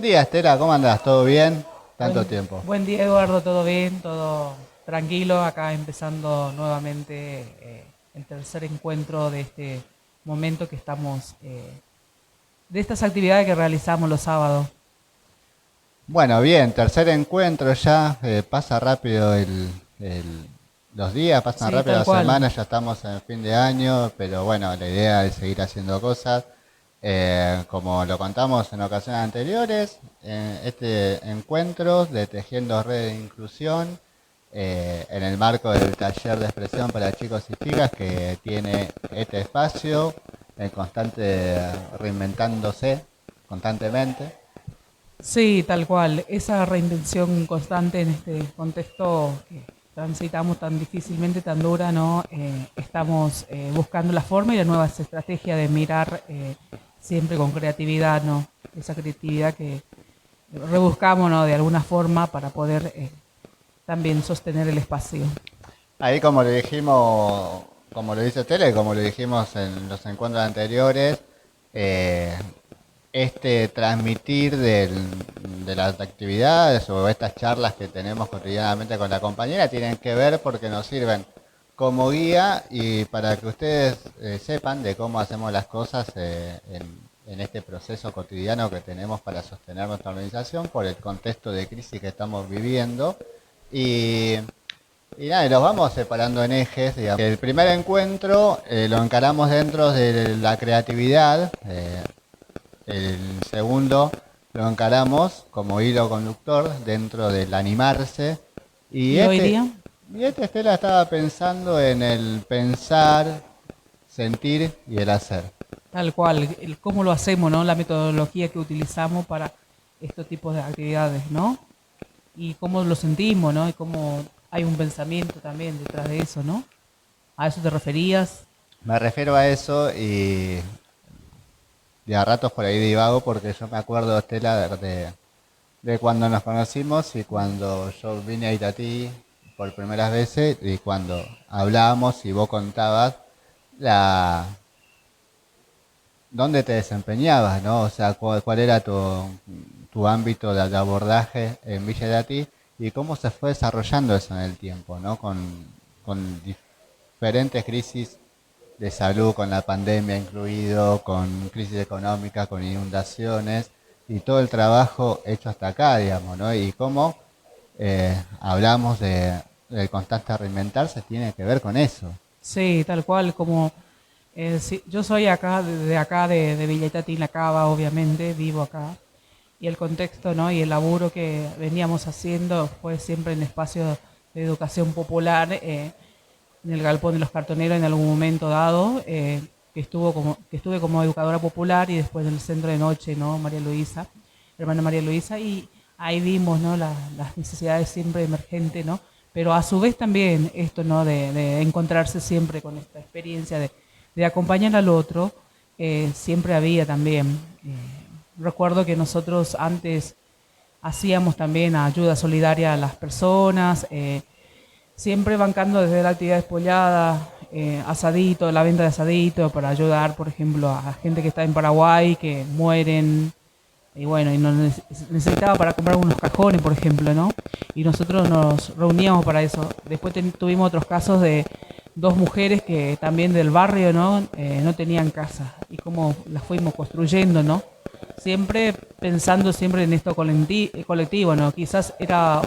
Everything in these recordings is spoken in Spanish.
día, Estela, ¿cómo andás? ¿Todo bien? Tanto Buen, tiempo. buen día, Eduardo, todo bien, todo tranquilo. Acá empezando nuevamente el tercer encuentro de este momento que estamos, de estas actividades que realizamos los sábados. Bueno, bien, tercer encuentro ya. Pasa rápido los días, pasan Sí, rápido tal las cual. semanas, ya estamos en el fin de año, pero bueno, la idea es seguir haciendo cosas. Como lo contamos en ocasiones anteriores, este encuentro de Tejiendo Red de Inclusión, en el marco del taller de expresión para chicos y chicas que tiene este espacio, en constante reinventándose constantemente. Sí, tal cual. Esa reinvención constante en este contexto que transitamos tan difícilmente, tan dura, ¿no? Estamos buscando la forma y las nuevas estrategias de mirar siempre con creatividad, ¿no? Esa creatividad que rebuscamos, ¿no? De alguna forma para poder también sostener el espacio. Ahí como lo dijimos, como lo dice Tele, como lo dijimos en los encuentros anteriores, eh, este transmitir de las actividades o estas charlas que tenemos cotidianamente con la compañera tienen que ver porque nos sirven como guía y para que ustedes sepan de cómo hacemos las cosas en este proceso cotidiano que tenemos para sostener nuestra organización por el contexto de crisis que estamos viviendo. Y y nada, y los vamos separando en ejes, digamos. El primer encuentro lo encaramos dentro de la creatividad, el segundo lo encaramos como hilo conductor dentro del animarse, y Y hoy este, día, y este Estela estaba pensando en el pensar, sentir y el hacer. tal cual, cómo lo hacemos, ¿no? La metodología que utilizamos para estos tipos de actividades, ¿no? Y cómo lo sentimos, ¿no? Y cómo hay un pensamiento también detrás de eso, ¿no? ¿A eso te referías? Me refiero a eso y de a ratos por ahí divago porque yo me acuerdo, Estela, de cuando nos conocimos y cuando yo vine a Itatí por primeras veces y cuando hablábamos y vos contabas la dónde te desempeñabas, ¿no? O sea, cuál era tu ámbito de abordaje en Villa Itatí y cómo se fue desarrollando eso en el tiempo, ¿no? Con diferentes crisis de salud, con la pandemia incluido, con crisis económica, con inundaciones y todo el trabajo hecho hasta acá, digamos, ¿no? Y cómo hablamos de constante reinventarse, tiene que ver con eso. Sí, tal cual, como sí, yo soy acá, de Villa Itatí, La Cava, obviamente, vivo acá. Y el contexto, ¿no? Y el laburo que veníamos haciendo fue siempre en espacios de educación popular, en el Galpón de los Cartoneros en algún momento dado, que estuve como educadora popular y después en el centro de noche, ¿no? María Luisa, hermana María Luisa, y ahí vimos, ¿no? Las necesidades siempre emergentes, ¿no? Pero a su vez también esto, ¿no? De encontrarse siempre con esta experiencia de acompañar al otro, siempre había también. Recuerdo que nosotros antes hacíamos también ayuda solidaria a las personas, siempre bancando desde la actividad despollada, asadito, la venta de asadito para ayudar, por ejemplo, a gente que está en Paraguay, que mueren, y bueno, y no necesitaba para comprar unos cajones, por ejemplo, ¿no? Y nosotros nos reuníamos para eso. Después tuvimos otros casos de dos mujeres que también del barrio, ¿no? No tenían casa y cómo las fuimos construyendo, ¿no? Siempre pensando siempre en esto colectivo, ¿no? Quizás era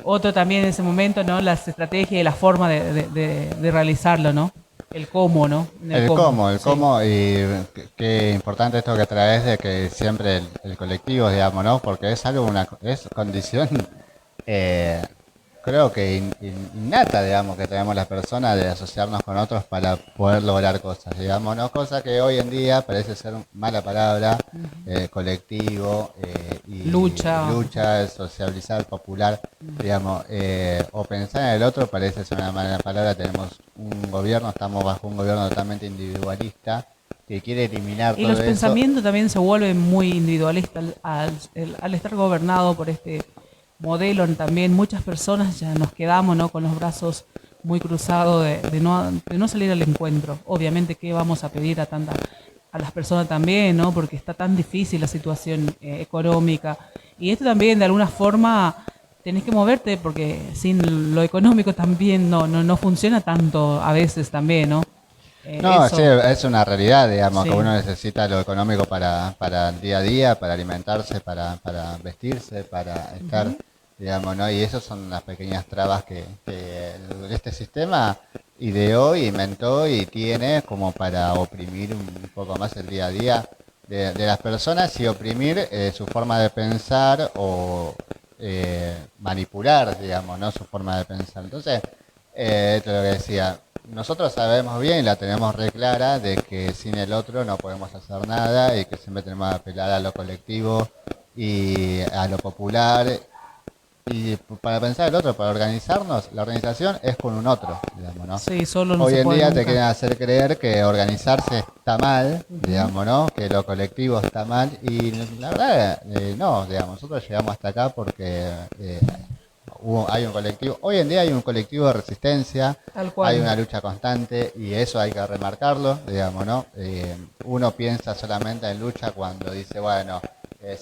otro también en ese momento, ¿no? Las estrategias y la forma de realizarlo, ¿no? El cómo, ¿no? En El sí. cómo, y qué importante esto que traes de que siempre el colectivo, digamos, ¿no? Porque es algo, es condición, eh, creo que innata, digamos, que tenemos las personas de asociarnos con otros para poder lograr cosas, digamos, ¿no? Cosa que hoy en día parece ser mala palabra, colectivo y Lucha. lucha, socializar, popular, digamos, o pensar en el otro parece ser una mala palabra. Tenemos un gobierno, estamos bajo un gobierno totalmente individualista que quiere eliminar Y todo los eso. pensamientos también se vuelven muy individualistas al estar gobernado por este modelo. También muchas personas ya nos quedamos, ¿no? Con los brazos muy cruzados de no salir al encuentro. Obviamente, ¿qué vamos a pedir a tanta a las personas también, ¿no? Porque está tan difícil la situación económica. Y esto también, de alguna forma, tenés que moverte porque sin lo económico también no funciona tanto a veces también, ¿no? No, sí, Eso, es una realidad, digamos, que sí. uno necesita lo económico para el día a día, para alimentarse, para vestirse, para estar, Ujú. digamos, ¿no? Y esas son las pequeñas trabas este sistema ideó, inventó y tiene como para oprimir un poco más el día a día de las personas y oprimir su forma de pensar o manipular, digamos, ¿no? Su forma de pensar. Entonces, esto es lo que decía. Nosotros sabemos bien y la tenemos re clara de que sin el otro no podemos hacer nada y que siempre tenemos que apelar a lo colectivo y a lo popular. Y para pensar el otro, para organizarnos, la organización es con un otro, digamos, ¿no? Sí, solo no Hoy se en puede día te nunca. quieren hacer creer que organizarse está mal, Ujú. digamos, ¿no? Que lo colectivo está mal y la verdad no, digamos, nosotros llegamos hasta acá porque hay un colectivo, hoy en día hay un colectivo de resistencia, Tal hay cual. una lucha constante y eso hay que remarcarlo, digamos, ¿no? Uno piensa solamente en lucha cuando dice, bueno,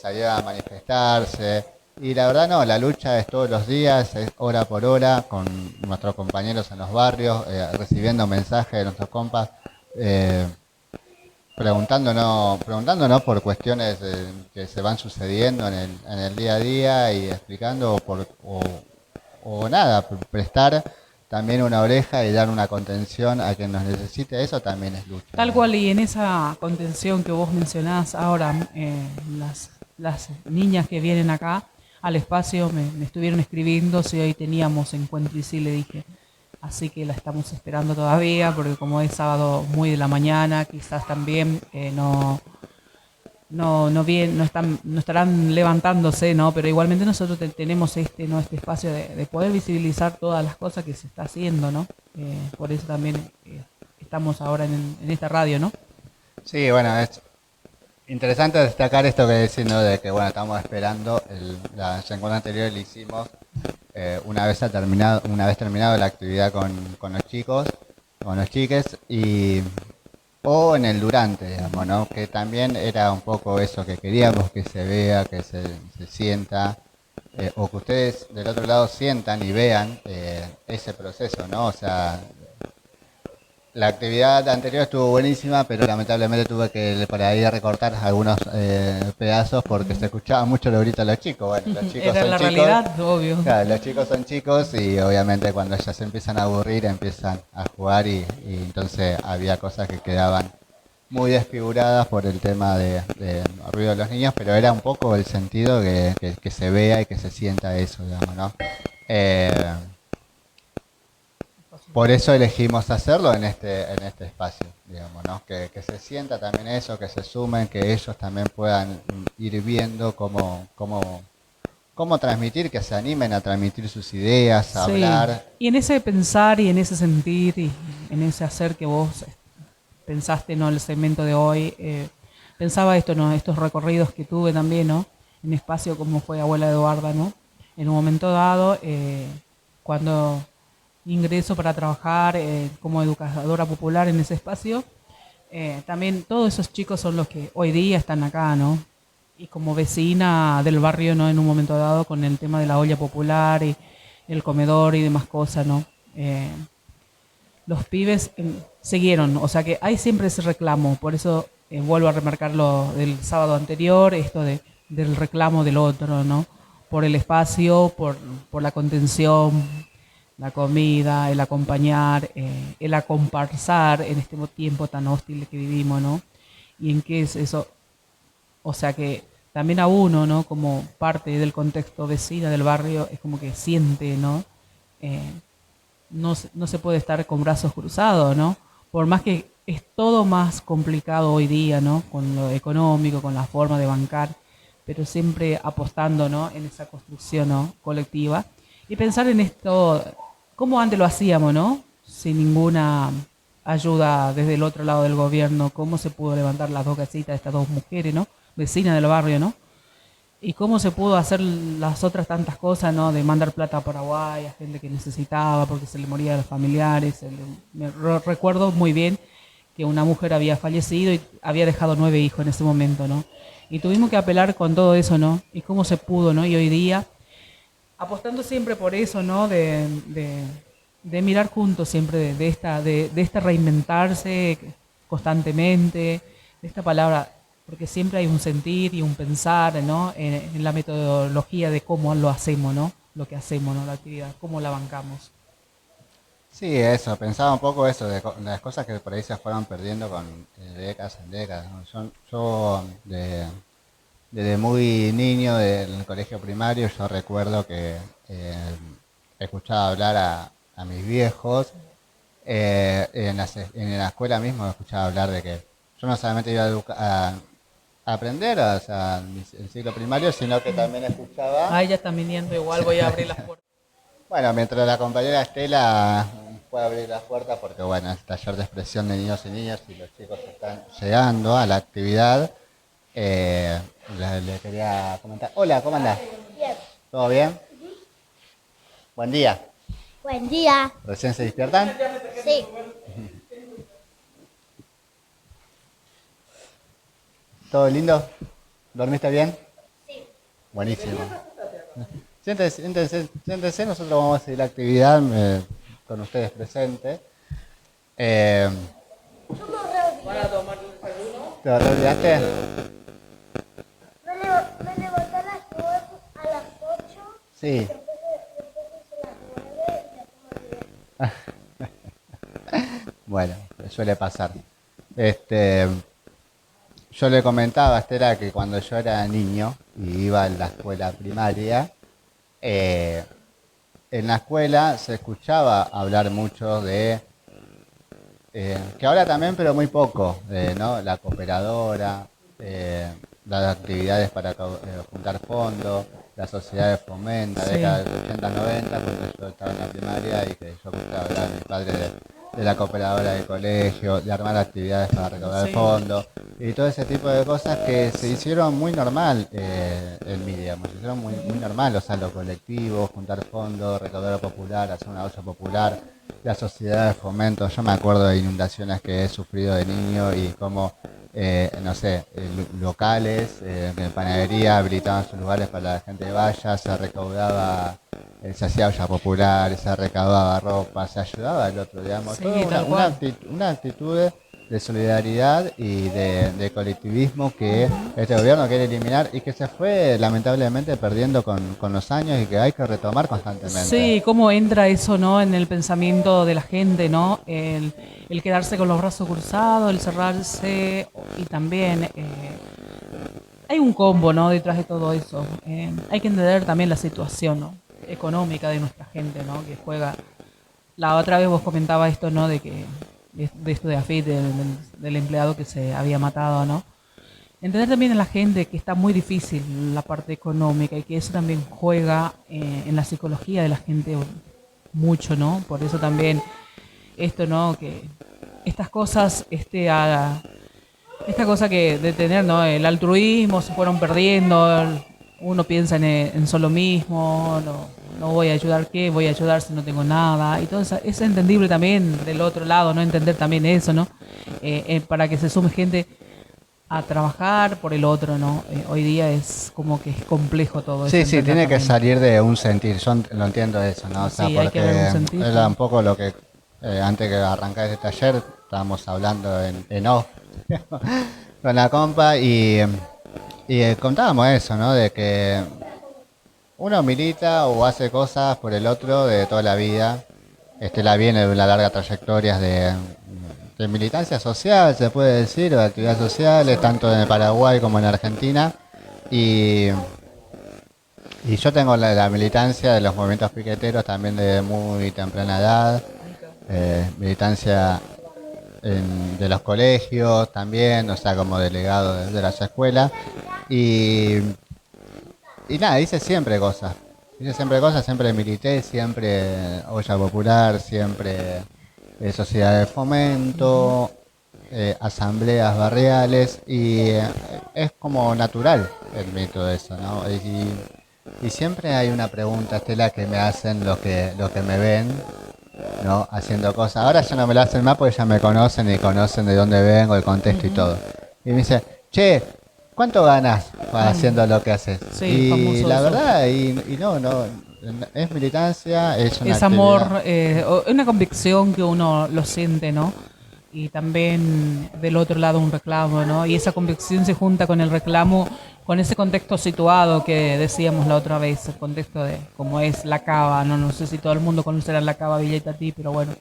salió a manifestarse y la verdad no, la lucha es todos los días, es hora por hora con nuestros compañeros en los barrios, recibiendo mensajes de nuestros compas. eh, preguntándonos por cuestiones que se van sucediendo en el día a día y explicando o nada, prestar también una oreja y dar una contención a quien nos necesite, eso también es lucha, Tal digamos. cual, y en esa contención que vos mencionás ahora, las niñas que vienen acá al espacio me estuvieron escribiendo si hoy teníamos encuentro y sí le dije. Así que la estamos esperando todavía, porque como es sábado muy de la mañana, quizás también no estarán levantándose, ¿no? Pero igualmente nosotros tenemos este espacio de poder visibilizar todas las cosas que se está haciendo, ¿no? Por eso también estamos ahora en esta radio, ¿no? Sí, bueno, es interesante destacar esto que decís, ¿no? De que, bueno, estamos esperando, la encuentro anterior lo hicimos una vez terminado la actividad con los chicos, con los chiques, o en el durante, digamos, ¿no? Que también era un poco eso que queríamos que se vea, que se sienta, o que ustedes del otro lado sientan y vean ese proceso, ¿no? O sea, la actividad anterior estuvo buenísima, pero lamentablemente tuve que por ahí recortar algunos pedazos porque se escuchaba mucho los gritos de los chicos. Bueno, los chicos Era son la chicos, realidad, obvio. claro, los chicos son chicos y obviamente cuando ya se empiezan a aburrir empiezan a jugar y entonces había cosas que quedaban muy desfiguradas por el tema de ruido de los niños, pero era un poco el sentido que se vea y que se sienta eso, digamos, ¿no? Eh, por eso elegimos hacerlo en este espacio, digamos, ¿no? Que se sienta también eso, que se sumen, que ellos también puedan ir viendo cómo transmitir, que se animen a transmitir sus ideas, a Sí, hablar. y en ese pensar y en ese sentir y en ese hacer que vos pensaste, ¿no? El segmento de hoy, pensaba esto, ¿no? Estos recorridos que tuve también, ¿no? En espacio como fue Abuela Eduarda, ¿no? En un momento dado, cuando ingreso para trabajar como educadora popular en ese espacio, también todos esos chicos son los que hoy día están acá, ¿no? Y como vecina del barrio, ¿no? En un momento dado con el tema de la olla popular y el comedor y demás cosas, ¿no? Los pibes siguieron, o sea que hay siempre ese reclamo, por eso vuelvo a remarcar lo del sábado anterior, esto del reclamo del otro, ¿no? Por el espacio, por la contención, la comida, el acompañar, el acomparsar en este tiempo tan hostil que vivimos, ¿no? Y en qué es eso, o sea que también a uno, ¿no? Como parte del contexto vecina del barrio, es como que siente, ¿no? Eh, no se puede estar con brazos cruzados, ¿no? Por más que es todo más complicado hoy día, ¿no? Con lo económico, con la forma de bancar, pero siempre apostando, ¿no? En esa construcción, ¿no? Colectiva. Y pensar en esto, como antes lo hacíamos, ¿no? Sin ninguna ayuda desde el otro lado del gobierno, cómo se pudo levantar las dos casitas de estas dos mujeres, ¿no? Vecinas del barrio, ¿no? Y cómo se pudo hacer las otras tantas cosas, ¿no? De mandar plata a Paraguay, a gente que necesitaba porque se le moría a los familiares. Recuerdo muy bien que una mujer había fallecido y había dejado 9 hijos en ese momento, ¿no? Y tuvimos que apelar con todo eso, ¿no? Y cómo se pudo, ¿no? Y hoy día, apostando siempre por eso, ¿no? De mirar juntos siempre de esta reinventarse constantemente, de esta palabra, porque siempre hay un sentir y un pensar, ¿no? En la metodología de cómo lo hacemos, ¿no? Lo que hacemos, ¿no? La actividad, cómo la bancamos. Sí, eso, pensaba un poco eso, de las cosas que por ahí se fueron perdiendo con décadas en décadas, ¿no? Desde muy niño, del colegio primario, yo recuerdo que eh, escuchaba hablar a mis viejos, en la escuela mismo escuchaba hablar de que yo no solamente iba a aprender, o sea, el ciclo primario, sino que también escuchaba. Ah, ella está viniendo, igual voy a abrir las puertas. Bueno, mientras la compañera Estela puede abrir las puertas, porque bueno, es taller de expresión de niños y niñas y los chicos están llegando a la actividad, eh, le quería comentar. Hola, ¿cómo andás? Bien. ¿Todo bien? Buen día. Buen día. ¿Recién se despiertan? Sí. ¿Todo lindo? ¿Dormiste bien? Sí. Buenísimo. Siéntense, siéntense, siéntense, nosotros vamos a seguir la actividad con ustedes presentes. Eh, ¿Te olvidaste? Me levanté a las 8. Sí. Después hice las 9 y después me olvidé. Bueno, suele pasar. Este, yo le comentaba a Estela que cuando yo era niño y iba a la escuela primaria, eh, en la escuela se escuchaba hablar mucho de, que ahora también, pero muy poco, ¿no? La cooperadora, las actividades para juntar fondos, la sociedad de fomento, la Sí. década de 80-90, cuando yo estaba en la primaria y que yo escuchaba hablar a mi padre de la cooperadora del colegio, de armar actividades para recaudar Sí. fondos y todo ese tipo de cosas que se hicieron muy normal en mí, digamos, se hicieron muy normal, o sea, lo colectivo, juntar fondos, recaudar popular, hacer una olla popular, la sociedad de fomento. Yo me acuerdo de inundaciones que he sufrido de niño y cómo, no sé, locales, en panadería habilitaban sus lugares para la gente que vaya, se recaudaba, se hacía olla popular, se recaudaba ropa, se ayudaba al otro, digamos. Sí, Toda tal cual. una actitud de solidaridad y de colectivismo que este gobierno quiere eliminar y que se fue lamentablemente perdiendo con los años y que hay que retomar constantemente. Sí, cómo entra eso, ¿no? En el pensamiento de la gente, ¿no? El quedarse con los brazos cruzados, el cerrarse y también hay un combo, ¿no? Detrás de todo eso. Hay que entender también la situación, ¿no? Económica de nuestra gente, ¿no? Que juega. La otra vez vos comentabas esto, ¿no? De esto de AFIT, del empleado que se había matado, ¿no? Entender también a la gente que está muy difícil la parte económica y que eso también juega en la psicología de la gente mucho, ¿no? Por eso también esto, ¿no? Que estas cosas, esta cosa que de tener, ¿no? El altruismo se fueron perdiendo, uno piensa en solo mismo, no voy a ayudar, ¿qué? Voy a ayudar si no tengo nada, y todo eso es entendible también del otro lado, ¿no? Entender también eso, ¿no? Para que se sume gente a trabajar por el otro, ¿no? Hoy día es como que es complejo todo eso. Sí, sí, tiene que también. salir de un sentir, yo lo entiendo eso, ¿no? O sea, Sí, hay que ver un porque sentir. era un poco lo que antes que arrancar este taller estábamos hablando en off con la compa y contábamos eso, ¿no? De que uno milita o hace cosas por el otro de toda la vida. Estela viene de una larga trayectoria de militancia social, se puede decir, o de actividades sociales, tanto en el Paraguay como en Argentina. Y, y yo tengo la militancia de los movimientos piqueteros también de muy temprana edad, militancia de los colegios también, o sea, como delegado de las escuelas. Y, y nada, hice siempre cosas. Hice siempre cosas, siempre milité, siempre olla popular, siempre sociedad de fomento, asambleas barriales y es como natural en mí todo eso, ¿no? Y siempre hay una pregunta, Estela, que me hacen los que me ven ¿no? Haciendo cosas. Ahora ya no me lo hacen más porque ya me conocen y conocen de dónde vengo, el contexto y todo. Y me dice, che, ¿cuánto ganas haciendo lo que haces? Sí, Y famoso la eso. verdad, y no, es militancia, es una Es actividad. amor, una convicción que uno lo siente, ¿no? Y también del otro lado un reclamo, ¿no? Y esa convicción se junta con el reclamo, con ese contexto situado que decíamos la otra vez, el contexto de cómo es la cava, ¿no? No sé si todo el mundo conocerá la cava Villa Itatí, pero bueno,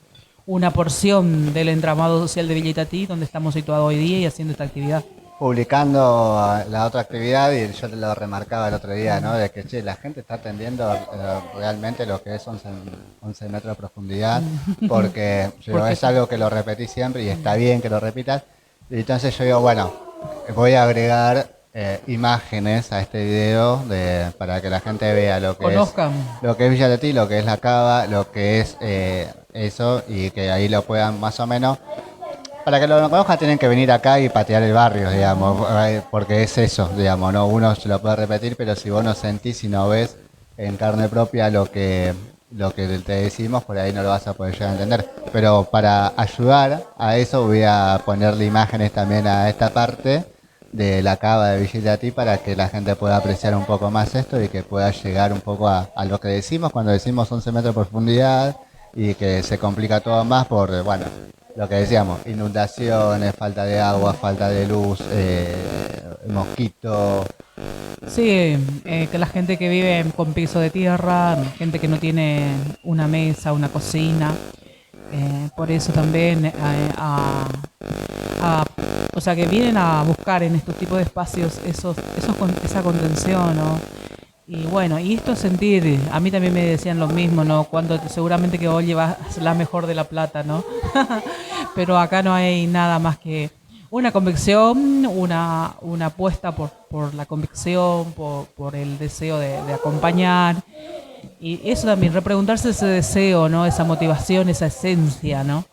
una porción del entramado social de Villa Itatí, donde estamos situados hoy día y haciendo esta actividad. Publicando la otra actividad y yo te lo remarcaba el otro día, ¿no? De que, che, la gente está atendiendo realmente lo que es 11 metros de profundidad, porque yo, Porque es algo que lo repetí siempre y está bien que lo repitas. Y entonces yo digo, bueno, voy a agregar imágenes a este video para que la gente vea conozcan. lo que es Villa de Ti, lo que es la cava, lo que es eso, y que ahí lo puedan más o menos para que lo conozcan tienen que venir acá y patear el barrio, digamos, porque es eso, digamos, ¿no? Uno se lo puede repetir, pero si vos no sentís y no ves en carne propia lo que te decimos, por ahí no lo vas a poder llegar a entender. Pero para ayudar a eso voy a ponerle imágenes también a esta parte de la cava de Villitati para que la gente pueda apreciar un poco más esto y que pueda llegar un poco a lo que decimos cuando decimos 11 metros de profundidad y que se complica todo más por, bueno, lo que decíamos, inundaciones, falta de agua, falta de luz, mosquitos. Sí, que la gente que vive con piso de tierra, gente que no tiene una mesa, una cocina, por eso también a- o sea, que vienen a buscar en estos tipos de espacios esa contención, ¿no? Y bueno, y esto sentir, a mí también me decían lo mismo, ¿no? Cuando seguramente que hoy llevas la mejor de la plata, ¿no? Pero acá no hay nada más que una convicción, una apuesta por la convicción, por el deseo de acompañar. Y eso también, repreguntarse ese deseo, ¿no? Esa motivación, esa esencia, ¿no?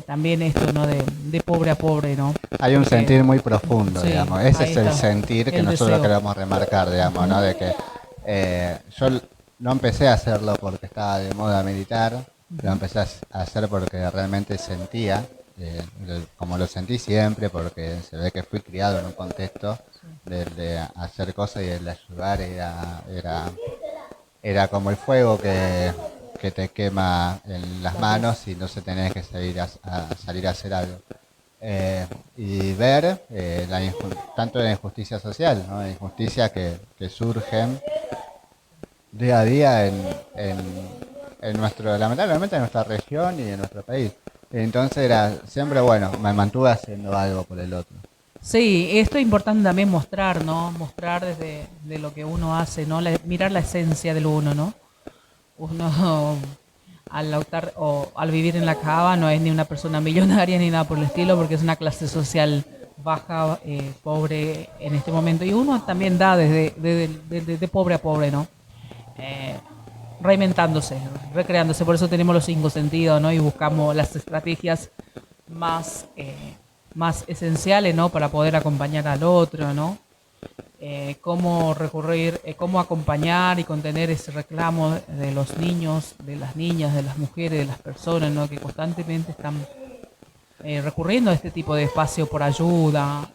También esto, ¿no? De pobre a pobre, ¿no? Hay un Porque, sentir muy profundo, sí, digamos. Ese ahí es el está, sentir que el nosotros deseo. queremos remarcar, digamos, ¿no? De que yo no empecé a hacerlo porque estaba de moda militar, lo empecé a hacer porque realmente sentía, como lo sentí siempre, porque se ve que fui criado en un contexto de hacer cosas y el ayudar era como el fuego que te quema en las manos y no se tenés que salir a hacer algo. Y ver tanto la injusticia social, ¿no? La injusticia que surgen día a día en lamentablemente en nuestra región y en nuestro país. Entonces era siempre, bueno, me mantuve haciendo algo por el otro. Sí, esto es importante también mostrar, ¿no? Mostrar desde de lo que uno hace, ¿no? Mirar la esencia del uno, ¿no? Uno al optar o al vivir en la cava no es ni una persona millonaria ni nada por el estilo, porque es una clase social baja, pobre en este momento. Y uno también da de pobre a pobre, ¿no? Eh, reinventándose, recreándose. Por eso tenemos los cinco sentidos, ¿no? Y buscamos las estrategias más, más esenciales, ¿no? Para poder acompañar al otro, ¿no? Cómo recurrir, cómo acompañar y contener ese reclamo de los niños, de las niñas, de las mujeres, de las personas, ¿no? Que constantemente están recurriendo a este tipo de espacio por ayuda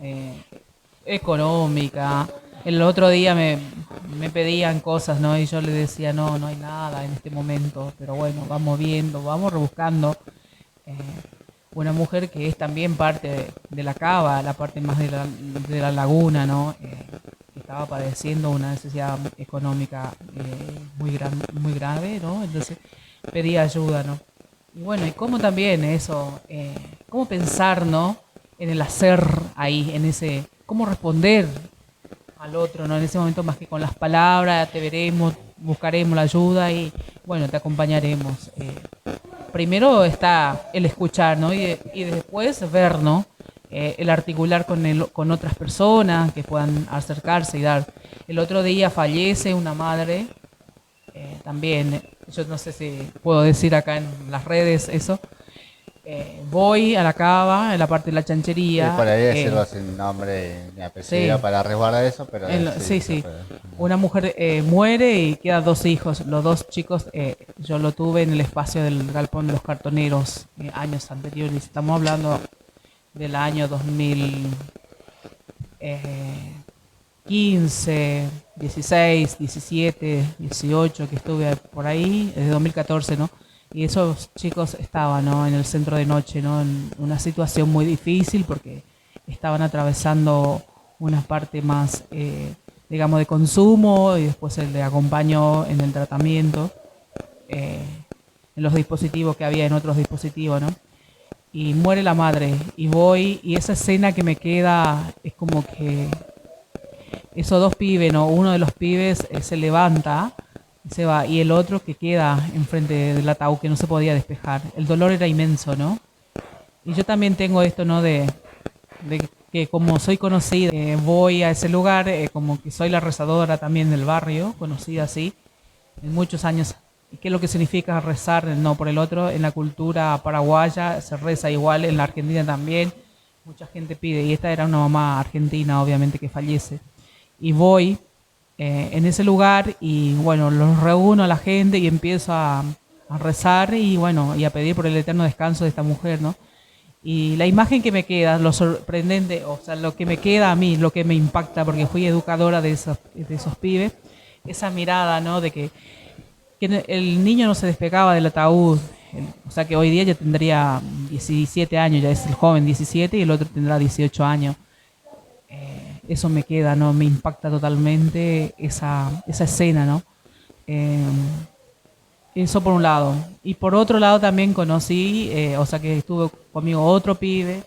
económica. El otro día me pedían cosas, ¿no? Y yo les decía, no, no hay nada en este momento, pero bueno, vamos viendo, vamos rebuscando. Eh, una mujer que es también parte de la cava, la parte más de la laguna, ¿no? Que estaba padeciendo una necesidad económica muy grave, ¿no? Entonces pedía ayuda, ¿no? Y bueno, y cómo también eso, cómo pensar, ¿no? En el hacer ahí, en ese, cómo responder al otro, ¿no? En ese momento más que con las palabras, te veremos, buscaremos la ayuda y bueno, te acompañaremos. Primero está el escuchar, ¿no? Y después ver, ¿no? El articular con otras personas que puedan acercarse y dar. El otro día fallece una madre, también, yo no sé si puedo decir acá en las redes eso, Voy a la cava, en la parte de la Sí, chanchería. por ahí decirlo sin nombre ni apellido Sí, para resguardar eso, pero sí, sí, se sí. puede. Una mujer muere y quedan dos hijos. Los dos chicos yo lo tuve en el espacio del galpón de los cartoneros años anteriores. Estamos hablando del año 2015, 16, 17, 18, que estuve por ahí, desde 2014, ¿no? Y esos chicos estaban, ¿no?, en el centro de noche, ¿no?, en una situación muy difícil porque estaban atravesando una parte más, digamos, de consumo y después se le acompañó en el tratamiento, eh, en los dispositivos que había en otros dispositivos, ¿no? Y muere la madre y voy y esa escena que me queda es como que esos dos pibes, ¿no? Uno de los pibes se levanta y se va, y el otro que queda enfrente del ataúd que no se podía despejar. El dolor era inmenso, ¿no? Y yo también tengo esto, ¿no? De que como soy conocida, voy a ese lugar, como que soy la rezadora también del barrio, conocida así, en muchos años. ¿Y qué es lo que significa rezar no por el otro? En la cultura paraguaya se reza igual, en la Argentina también. Mucha gente pide, y esta era una mamá argentina, obviamente, que fallece. Y voy en ese lugar y bueno, los reúno a la gente y empiezo a rezar y bueno, y a pedir por el eterno descanso de esta mujer, ¿no? Y la imagen que me queda, lo sorprendente, o sea, lo que me queda a mí, lo que me impacta, porque fui educadora de esos pibes, esa mirada, ¿no? De que el niño no se despegaba del ataúd, o sea que hoy día ya tendría 17 años, ya es el joven 17 y el otro tendrá 18 años. Eso me queda, ¿no? Me impacta totalmente esa escena, ¿no? Eh, Eso por un lado. Y por otro lado también conocí, o sea que estuvo conmigo otro pibe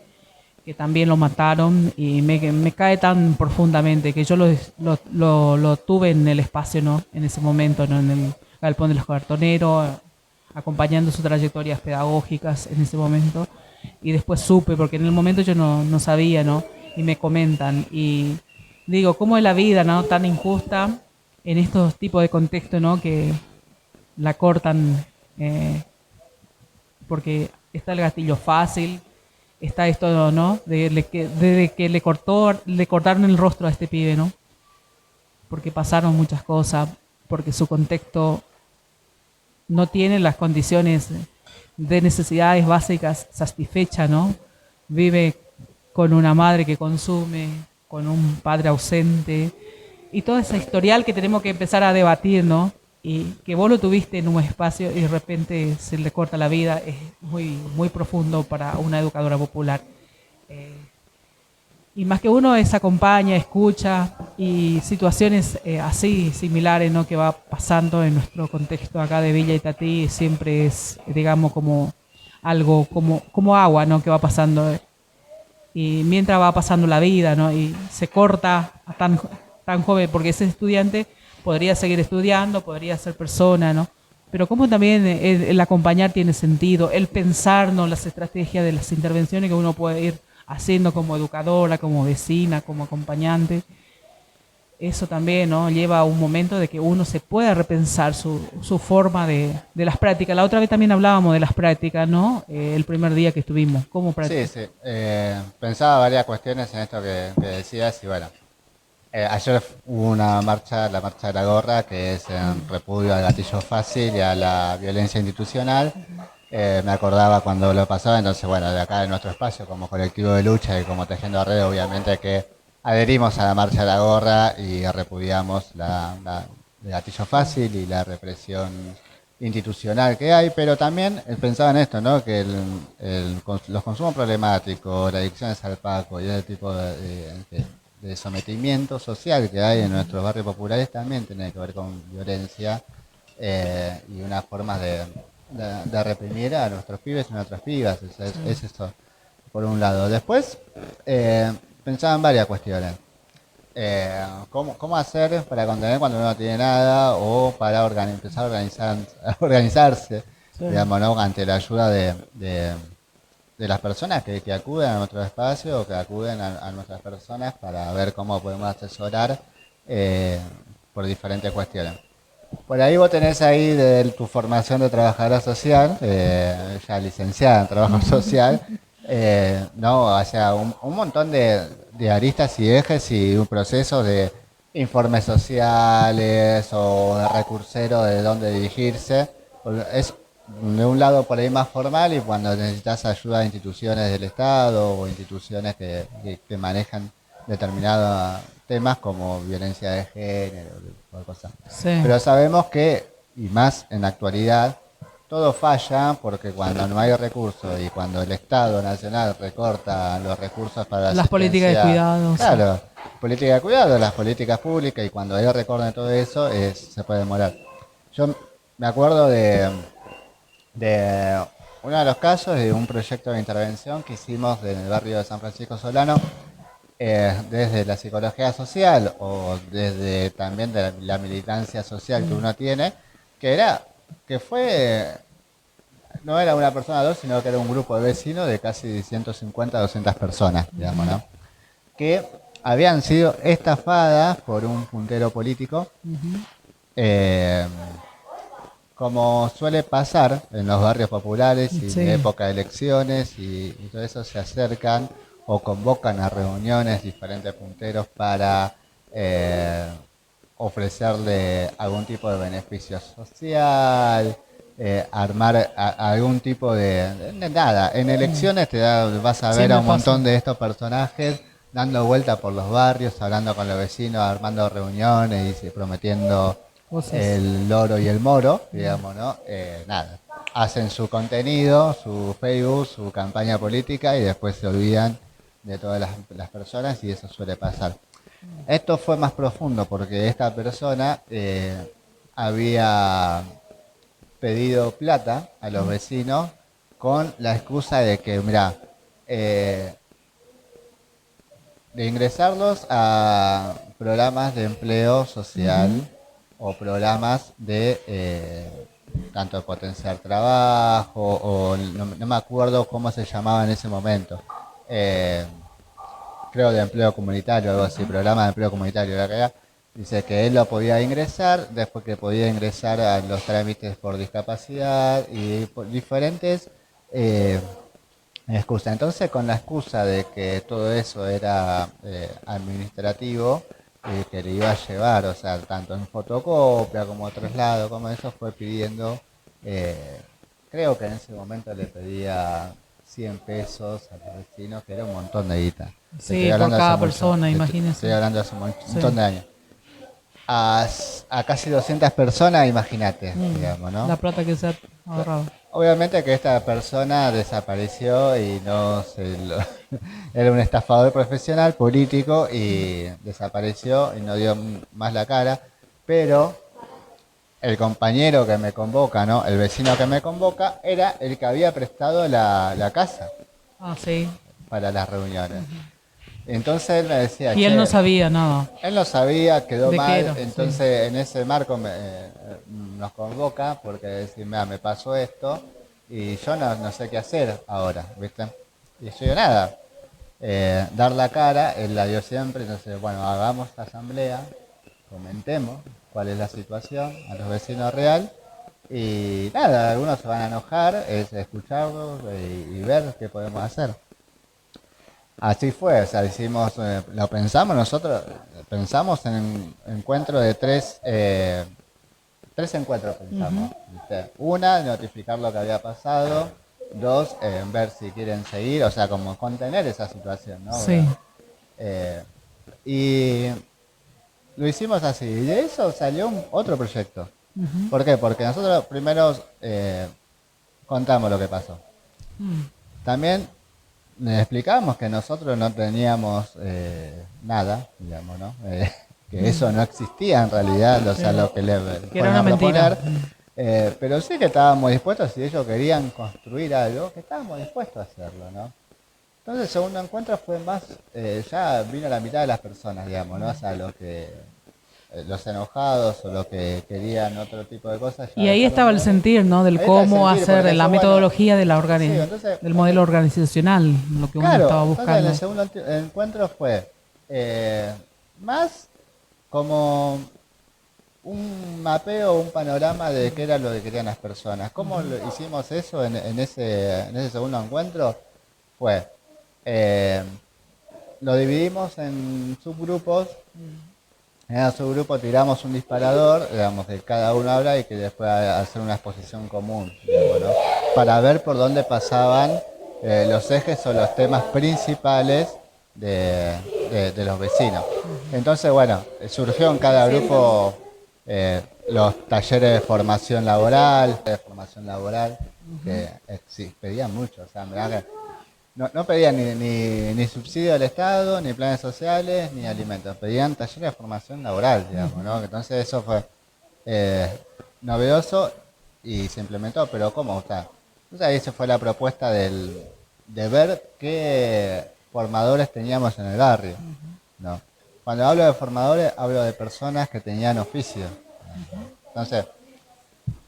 que también lo mataron y me cae tan profundamente que yo lo tuve en el espacio, ¿no? En ese momento, ¿no? En el galpón de los cartoneros, acompañando sus trayectorias pedagógicas en ese momento. Y después supe, porque en el momento yo no sabía, ¿no? Y me comentan. Y digo, ¿cómo es la vida, ¿no? Tan injusta en estos tipos de contextos, ¿no? Que la cortan eh, porque está el gatillo fácil, está esto, ¿no? De que le cortaron el rostro a este pibe, ¿no? Porque pasaron muchas cosas, porque su contexto no tiene las condiciones de necesidades básicas satisfechas, ¿no? Vive con una madre que consume, con un padre ausente, y todo ese historial que tenemos que empezar a debatir, ¿no? Y que vos lo tuviste en un espacio y de repente se le corta la vida, es muy profundo para una educadora popular. Eh, y más que uno es acompaña, escucha y situaciones así similares, ¿no?, que va pasando en nuestro contexto acá de Villa Itatí siempre es, digamos, como algo como agua, ¿no?, que va pasando y mientras va pasando la vida, ¿no? Y se corta a tan joven, porque ese estudiante podría seguir estudiando, podría ser persona, ¿no? Pero como también el acompañar tiene sentido, el pensar, ¿no?, las estrategias de las intervenciones que uno puede ir haciendo como educadora, como vecina, como acompañante, eso también, ¿no?, lleva a un momento de que uno se pueda repensar su forma de las prácticas. La otra vez también hablábamos de las prácticas, ¿no? El primer día que estuvimos, ¿cómo Sí, práctica? sí. Pensaba varias cuestiones en esto que decías y bueno, ayer hubo una marcha, la marcha de la gorra, que es en repudio al gatillo fácil y a la violencia institucional. Me acordaba cuando lo pasaba, entonces bueno, de acá en nuestro espacio como colectivo de lucha y como Tejiendo Red, obviamente que adherimos a la marcha de la gorra y repudiamos el gatillo fácil y la represión institucional que hay, pero también pensaba en esto, ¿no? Que los consumos problemáticos, las adicciones al Paco y ese tipo de sometimiento social que hay en nuestros barrios populares también tiene que ver con violencia y unas formas de reprimir a nuestros pibes y nuestras pibas. Es eso, por un lado. Después, pensaba en varias cuestiones. ¿Cómo hacer para contener cuando uno no tiene nada o para empezar a a organizarse, Sí. digamos, ¿no?, ante la ayuda de las personas que acuden a nuestro espacio o que acuden a nuestras personas para ver cómo podemos asesorar por diferentes cuestiones. Por ahí vos tenés ahí de tu formación de trabajadora social, ya licenciada en trabajo social, ¿no? O sea, un montón de aristas y ejes y un proceso de informes sociales o de recursero de dónde dirigirse. Es de un lado por ahí más formal y cuando necesitas ayuda de instituciones del Estado o instituciones que manejan determinados temas como violencia de género o cosas. Sí. Pero sabemos que, y más en la actualidad, todo falla porque cuando no hay recursos y cuando el Estado Nacional recorta los recursos para la Las políticas de asistencia, cuidado. Sí. claro, política de cuidado, las políticas públicas, y cuando hay recorte de todo eso, se puede demorar. Yo me acuerdo de uno de los casos de un proyecto de intervención que hicimos en el barrio de San Francisco Solano, desde la psicología social o desde también de la militancia social que uno tiene, que fue, no era una persona o dos, sino que era un grupo de vecinos de casi 150 a 200 personas, digamos, ¿no? Que habían sido estafadas por un puntero político, eh, como suele pasar en los barrios populares y Sí. en época de elecciones y todo eso, se acercan o convocan a reuniones diferentes punteros para ofrecerle algún tipo de beneficio social, armar algún tipo de nada. En elecciones vas a Sí, ver me a un montón pasa. de estos personajes dando vuelta por los barrios, hablando con los vecinos, armando reuniones y prometiendo Cosas. el loro y el moro, digamos, ¿no? Nada. Hacen su contenido, su Facebook, su campaña política y después se olvidan de todas las personas y eso suele pasar. Esto fue más profundo porque esta persona había pedido plata a los vecinos con la excusa de que, mira, de ingresarlos a programas de empleo social o programas de tanto de potenciar trabajo o no me acuerdo cómo se llamaba en ese momento. Eh, Creo de empleo comunitario, algo así, programa de empleo comunitario, la que era. Dice que él lo podía ingresar, después que podía ingresar a los trámites por discapacidad y por diferentes excusas. Entonces, con la excusa de que todo eso era administrativo, que le iba a llevar, o sea, tanto en fotocopia como traslado, como eso, fue pidiendo, eh, creo que en ese momento le pedía 100 pesos a los vecinos, que era un montón de guita. Te Sí, estoy por hablando cada hace mucho, persona, te imagínese. estoy hablando hace un Sí. montón de años. A casi 200 personas, imagínate, digamos, ¿no? La plata que se ha ahorrado. Obviamente que esta persona desapareció y era un estafador profesional, político, y desapareció y no dio más la cara, pero el compañero que me convoca, ¿no? El vecino que me convoca era el que había prestado la casa Ah, sí. para las reuniones. Entonces él me decía, Y él no che, sabía nada. él no sabía, quedó ¿De qué mal, era? entonces en ese marco nos convoca porque decir, mira, me pasó esto y yo no sé qué hacer ahora, ¿viste? Y yo digo, nada, dar la cara, él la dio siempre, entonces, bueno, hagamos asamblea, comentemos cuál es la situación a los vecinos real y nada, algunos se van a enojar, es escucharlos y ver qué podemos hacer. Así fue, o sea, hicimos, lo pensamos nosotros, pensamos en un encuentro de tres encuentros pensamos. ¿Viste? Una, notificar lo que había pasado. Dos, ver si quieren seguir, o sea, como contener esa situación, ¿no? Sí. Y lo hicimos así, y de eso salió otro proyecto. ¿Por qué? Porque nosotros primero contamos lo que pasó. También le explicamos que nosotros no teníamos nada, digamos, ¿no? Que eso no existía en realidad, o sea, lo que le Que era fueron una a mentira. proponer, pero sí que estábamos dispuestos, si ellos querían construir algo, que estábamos dispuestos a hacerlo, ¿no? Entonces el segundo encuentro fue más, ya vino la mitad de las personas, digamos, ¿no? O sea, los enojados o los que querían otro tipo de cosas. Ya Y ahí dejaron estaba el de- sentir, ¿no? Del Ahí está el cómo sentir, hacer, porque la eso, bueno, metodología de la sí, entonces, del modelo organizacional, lo que uno claro, estaba entonces en buscando. el segundo encuentro fue más como un mapeo, un panorama de qué era lo que querían las personas. ¿Cómo hicimos eso en ese segundo encuentro? Fue, eh, lo dividimos en subgrupos. En el subgrupo tiramos un disparador, digamos, que cada uno habla y que después hacer una exposición común, digamos, ¿no? Para ver por dónde pasaban los ejes o los temas principales de los vecinos. Entonces, bueno, surgió en cada grupo los talleres de formación laboral, que sí, pedían mucho, o sea, me da que no pedían ni subsidio del Estado, ni planes sociales, ni alimentos. Pedían talleres de formación laboral, digamos, ¿no? Entonces eso fue eh, novedoso y se implementó, pero ¿cómo está? Entonces ahí se fue la propuesta de ver qué formadores teníamos en el barrio, ¿no? Cuando hablo de formadores, hablo de personas que tenían oficio. Entonces,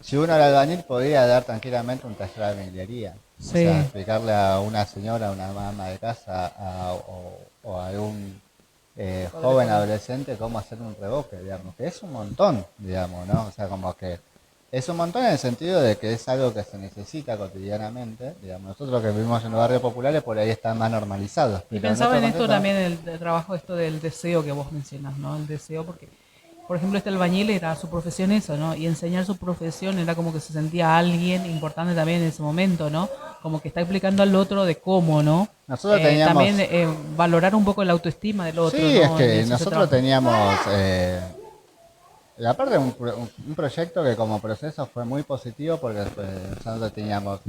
si uno era albañil, podía dar tranquilamente un taller de albañilería. O Sí. sea, explicarle a una señora, a una mamá de casa o a un joven adolescente cómo hacer un revoque, digamos, que es un montón, digamos, ¿no? O sea, como que es un montón en el sentido de que es algo que se necesita cotidianamente, digamos. Nosotros que vivimos en los barrios populares, por ahí está más normalizado. Y Pero pensaba en nuestro esto contexto, también, el trabajo esto del deseo que vos mencionas, ¿no? El deseo, porque, por ejemplo, este albañil era su profesión eso, ¿no? Y enseñar su profesión era como que se sentía alguien importante también en ese momento, ¿no? Como que está explicando al otro de cómo, ¿no? nosotros teníamos... También valorar un poco la autoestima del otro, Sí, es ¿no? En que eso se nosotros trabaja. teníamos... aparte un proyecto que como proceso fue muy positivo porque nosotros teníamos,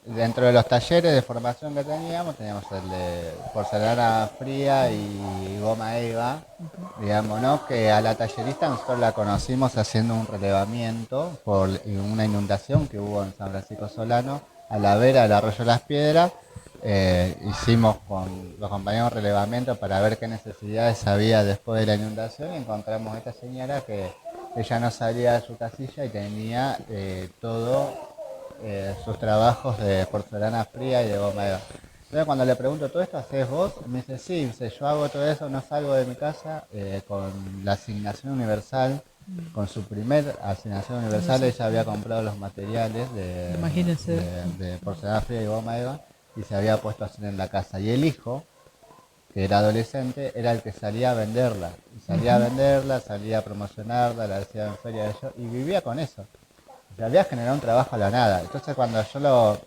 dentro de los talleres de formación que teníamos el de porcelana fría y goma eva, digamos, ¿no? Que a la tallerista nosotros la conocimos haciendo un relevamiento por una inundación que hubo en San Francisco Solano, a la vera del arroyo Las Piedras. Hicimos con los compañeros relevamiento para ver qué necesidades había después de la inundación y encontramos a esta señora que ella no salía de su casilla y tenía todos sus trabajos de porcelana fría y de goma eva. Entonces cuando le pregunto, ¿todo esto haces vos? Me dice, sí, dice, yo hago todo eso, no salgo de mi casa con la asignación universal. Con su primer asignación universal ella había comprado los materiales Imagínense. de porcelana fría y goma eva y se había puesto a hacer en la casa. Y el hijo, que era adolescente, era el que salía a venderla. Y salía a venderla, salía a promocionarla, la hacía en feria de ellos y vivía con eso. Le había generado un trabajo a la nada. Entonces cuando yo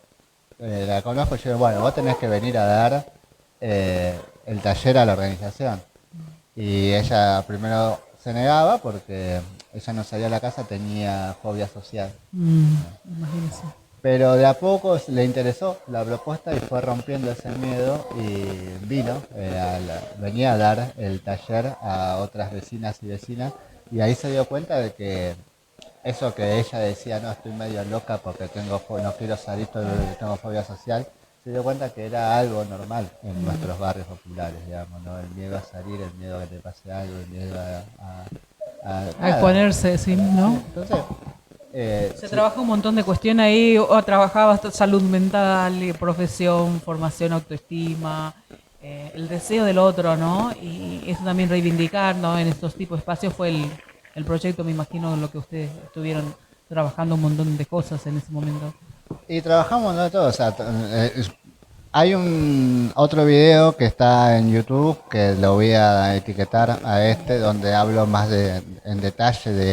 la conozco, yo digo, bueno, vos tenés que venir a dar el taller a la organización. Y ella primero se negaba porque ella no salía de la casa, tenía fobia social. Imagínense. Pero de a poco le interesó la propuesta y fue rompiendo ese miedo y vino, venía a dar el taller a otras vecinas y vecinas y ahí se dio cuenta de que eso que ella decía, no, estoy medio loca porque no quiero salir, tengo fobia social, se dio cuenta que era algo normal en nuestros barrios populares, digamos, ¿no? El miedo a salir, el miedo a que te pase algo, el miedo a A nada. exponerse, sí, ¿no? Entonces, Se sí, trabaja un montón de cuestiones ahí, o trabajaba hasta salud mental, profesión, formación, autoestima, el deseo del otro, ¿no? Y eso también reivindicar, ¿no? En estos tipos de espacios fue el proyecto, me imagino, en lo que ustedes estuvieron trabajando un montón de cosas en ese momento. y trabajamos de todo, o sea, hay un otro video que está en YouTube que lo voy a etiquetar a este donde hablo más en detalle de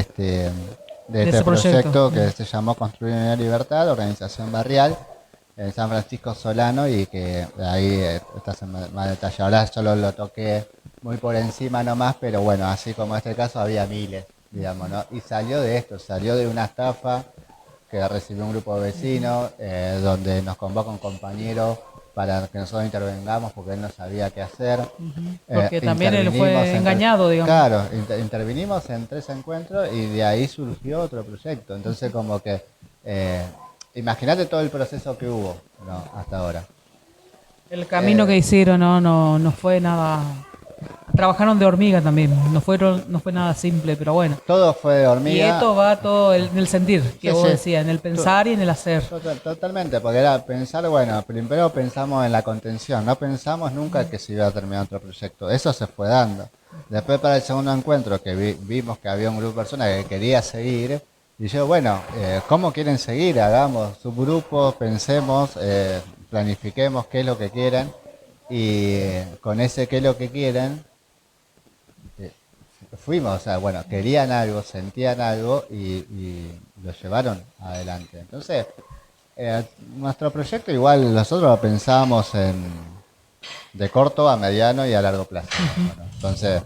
De este ese proyecto. proyecto que se llamó Construir una Libertad, organización barrial en San Francisco Solano y que ahí está en más detalle. Ahora solo lo toqué muy por encima nomás, pero bueno, así como en este caso había miles, digamos, ¿no? Y salió de esto, salió de una estafa que recibió un grupo de vecinos, donde nos convoca un compañero para que nosotros intervengamos porque él no sabía qué hacer. Porque también él Intervinimos fue en engañado, digamos. Claro, intervinimos en 3 encuentros y de ahí surgió otro proyecto. Entonces como que, imagínate todo el proceso que hubo, ¿no? Hasta ahora. El camino que hicieron no fue nada trabajaron de hormiga también. No fue nada simple, pero bueno. Todo fue de Y hormiga. esto va todo en el sentir, que Sí, vos sí. decías, en el pensar y en el hacer. Totalmente, porque era pensar, bueno, primero pensamos en la contención, no pensamos nunca que se iba a terminar otro proyecto. Eso se fue dando. Después para el segundo encuentro que vimos que había un grupo de personas que quería seguir, y yo, bueno, ¿cómo quieren seguir? Hagamos subgrupos, pensemos, planifiquemos qué es lo que quieren, y con ese qué es lo que quieren, eh, fuimos, o sea, bueno, querían algo, sentían algo y lo llevaron adelante. Entonces, nuestro proyecto igual nosotros lo pensábamos de corto a mediano y a largo plazo. Bueno, entonces,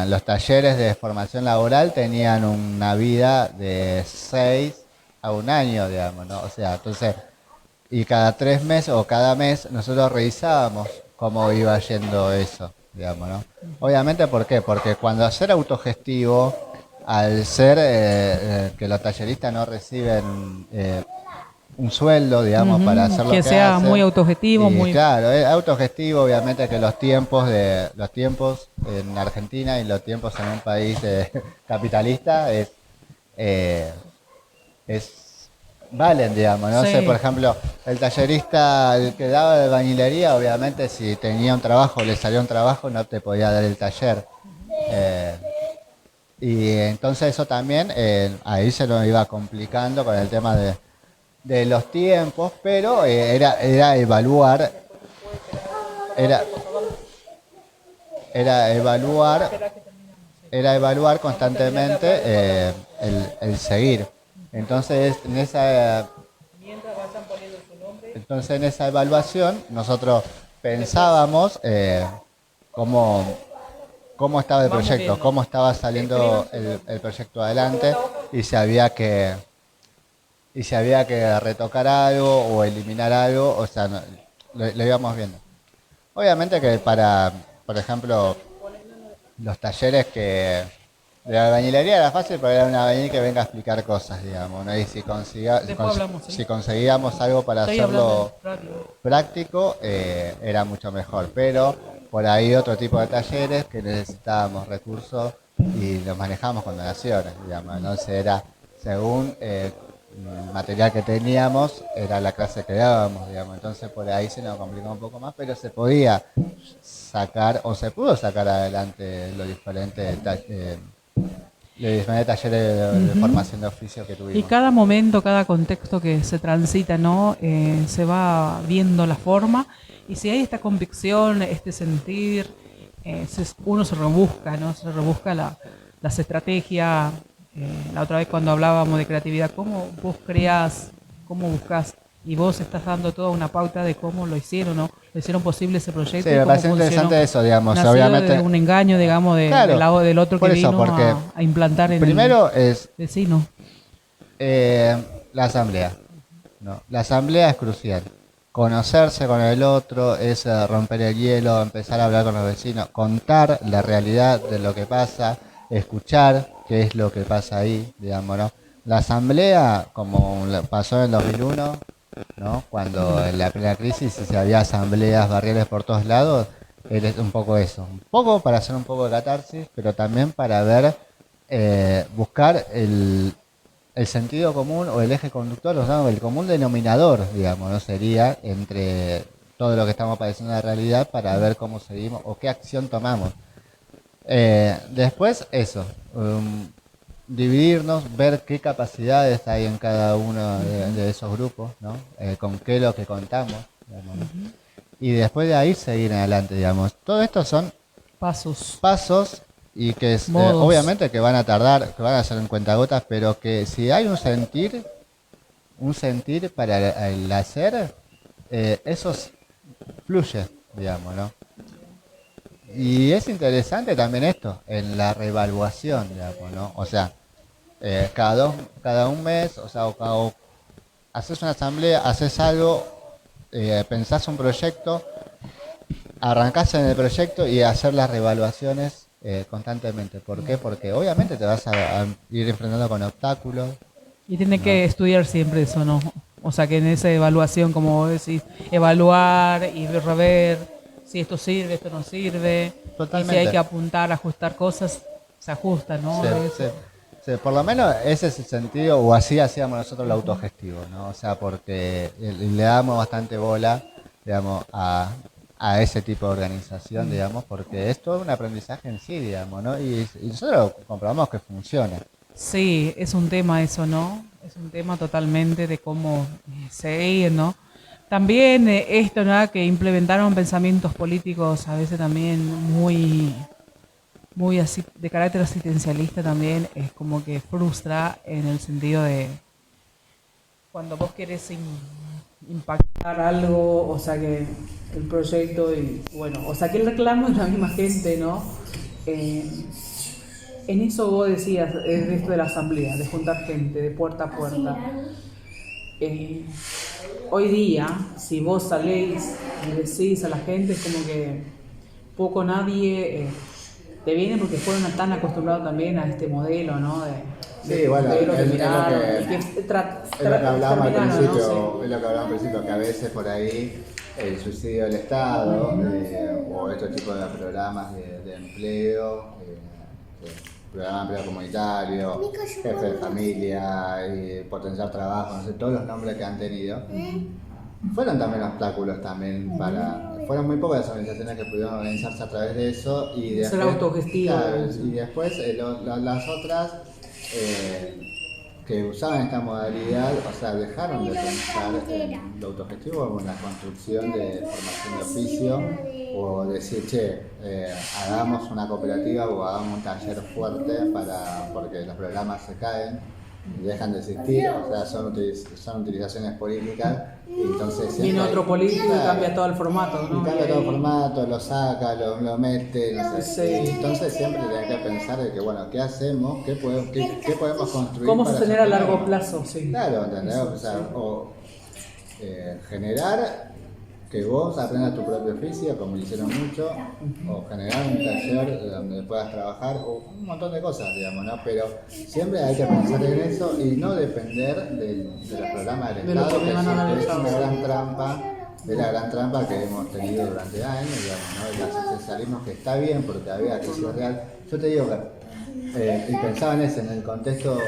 los talleres de formación laboral tenían una vida de 6 a un año, digamos, ¿no? O sea, entonces, y cada 3 meses o cada mes nosotros revisábamos cómo iba yendo eso, digamos, ¿no? Obviamente, ¿por qué? Porque cuando hacer autogestivo, al ser que los talleristas no reciben un sueldo, digamos, para hacer lo Que que sea hacen. muy autogestivo, Y muy... claro, es autogestivo, obviamente que los tiempos en Argentina y los tiempos en un país capitalista eh, es valen, digamos, no Sí. sé, por ejemplo, el tallerista, el que daba de bañilería, obviamente si tenía un trabajo, le salió un trabajo, no te podía dar el taller. Eh, y entonces eso también ahí se lo iba complicando con el tema de los tiempos, pero era evaluar, era, era evaluar, era evaluar constantemente el seguir. Entonces en esa evaluación nosotros pensábamos cómo, cómo estaba el Vamos proyecto, viendo. cómo estaba saliendo el proyecto adelante y si había que retocar algo o eliminar algo, o sea, lo íbamos viendo. Obviamente que por ejemplo, los talleres de la albañilería era fácil porque era un albañil que venga a explicar cosas, digamos, ¿no? Y Después hablamos, ¿sí? si conseguíamos algo para Estoy hablando hacerlo rápido. práctico, era mucho mejor. Pero por ahí otro tipo de talleres que necesitábamos recursos y los manejamos con donaciones, digamos. Entonces era según el material que teníamos, era la clase que dábamos, digamos. Entonces por ahí se nos complicó un poco más, pero se podía sacar o se pudo sacar adelante los diferentes talleres de formación de oficio que Y tuvimos. cada momento, cada contexto que se transita, ¿no? Se va viendo la forma. Y si hay esta convicción, este sentir, uno se rebusca, ¿no? Se rebusca las estrategias. La otra vez cuando hablábamos de creatividad, ¿cómo vos creás? ¿Cómo buscás? Y vos estás dando toda una pauta de cómo lo hicieron, ¿no? Lo hicieron posible ese proyecto. Sí, y me cómo parece funcionó. interesante eso, digamos. Nacido Obviamente, de un engaño, digamos, claro, del lado del otro por que eso, vino porque a implantar en primero es el vecino. la asamblea, ¿no? La asamblea es crucial. Conocerse con el otro es romper el hielo, empezar a hablar con los vecinos, contar la realidad de lo que pasa, escuchar qué es lo que pasa ahí, digamos, ¿no? La asamblea, como pasó en el 2001, ¿no? Cuando en la plena crisis se había asambleas barriales por todos lados, es un poco eso. Un poco para hacer un poco de catarsis, pero también para ver, buscar el sentido común o el eje conductor, o sea, el común denominador, digamos, ¿no? Sería entre todo lo que estamos padeciendo en la realidad para ver cómo seguimos o qué acción tomamos. Después, eso, dividirnos, ver qué capacidades hay en cada uno de esos grupos, ¿no? Con qué es lo que contamos, digamos, ¿no? Y después de ahí seguir adelante, digamos. Todo esto son Pasos. pasos y que Modos. obviamente que van a tardar, que van a ser en cuentagotas, pero que si hay un sentir para el hacer, eso fluye, digamos, ¿no? Y es interesante también esto, en la reevaluación, digamos, ¿no? O sea, cada un mes, o sea, haces una asamblea, haces algo, pensás un proyecto, arrancás en el proyecto y hacer las reevaluaciones constantemente. ¿Por qué? Porque obviamente te vas a ir enfrentando con obstáculos. Y tiene que estudiar siempre eso, ¿no? O sea, que en esa evaluación, como vos decís, evaluar y rever, si esto sirve, esto no sirve, y si Totalmente. hay que apuntar, ajustar cosas, se ajusta, ¿no? Sí, Eso. sí. Sí, por lo menos ese es el sentido, o así hacíamos nosotros el autogestivo, ¿no? O sea, porque le damos bastante bola, digamos, a ese tipo de organización, digamos, porque es todo un aprendizaje en sí, digamos, ¿no? Y nosotros comprobamos que funciona. Sí, es un tema eso, ¿no? Es un tema totalmente de cómo seguir, ¿no? También esto, ¿no? Que implementaron pensamientos políticos a veces también muy así, de carácter asistencialista también, es como que frustra en el sentido de cuando vos querés impactar algo, o sea que el proyecto y bueno, o sea que el reclamo es la misma gente, ¿no? Eh, en eso vos decías, de esto de la asamblea, de juntar gente, de puerta a puerta. Eh, hoy día, si vos salís y decís a la gente, es como que poco nadie te viene porque fueron tan acostumbrados también a este modelo, ¿no? Sí, bueno, modelo que es lo miraron y que, que es lo que hablábamos al terminaron, ¿no? principio, Sí. es lo que hablábamos al principio, que a veces por ahí el subsidio del Estado o estos tipos de programas de empleo, programa de empleo comunitario, jefe de familia, y potenciar trabajo, no sé, todos los nombres que han tenido, fueron también obstáculos también fueron muy pocas las organizaciones que pudieron organizarse a través de eso y Ser después, autogestivo. claro, y después las otras que usaban esta modalidad, o sea, dejaron de pensar en lo autogestivo como en la construcción de formación de oficio o decir, che, hagamos una cooperativa o hagamos un taller fuerte porque los programas se caen y dejan de existir, o sea, son utilizaciones políticas y entonces siempre Viene otro político y claro, cambia todo el formato, y ¿no? cambia Y todo el ahí- formato, lo saca, lo mete, no sé. Sí. Entonces siempre tenés que pensar de que, bueno, ¿qué hacemos? ¿Qué podemos construir ¿Cómo para sostener a largo sostenerlo? plazo? Sí. Claro, ¿entendés? Eso, O sea, sí. generar que vos aprendas tu propio oficio, como hicieron mucho, o generar un taller donde puedas trabajar, o un montón de cosas, digamos, ¿no? Pero siempre hay que pensar en eso y no depender de los programas del De lo Estado, que me van a dar el es una Estado, gran sí. trampa, es la gran trampa que hemos tenido durante años, digamos, ¿no? El asistencialismo que está bien porque había crisis real. Yo te digo que, y pensaba en eso, en el contexto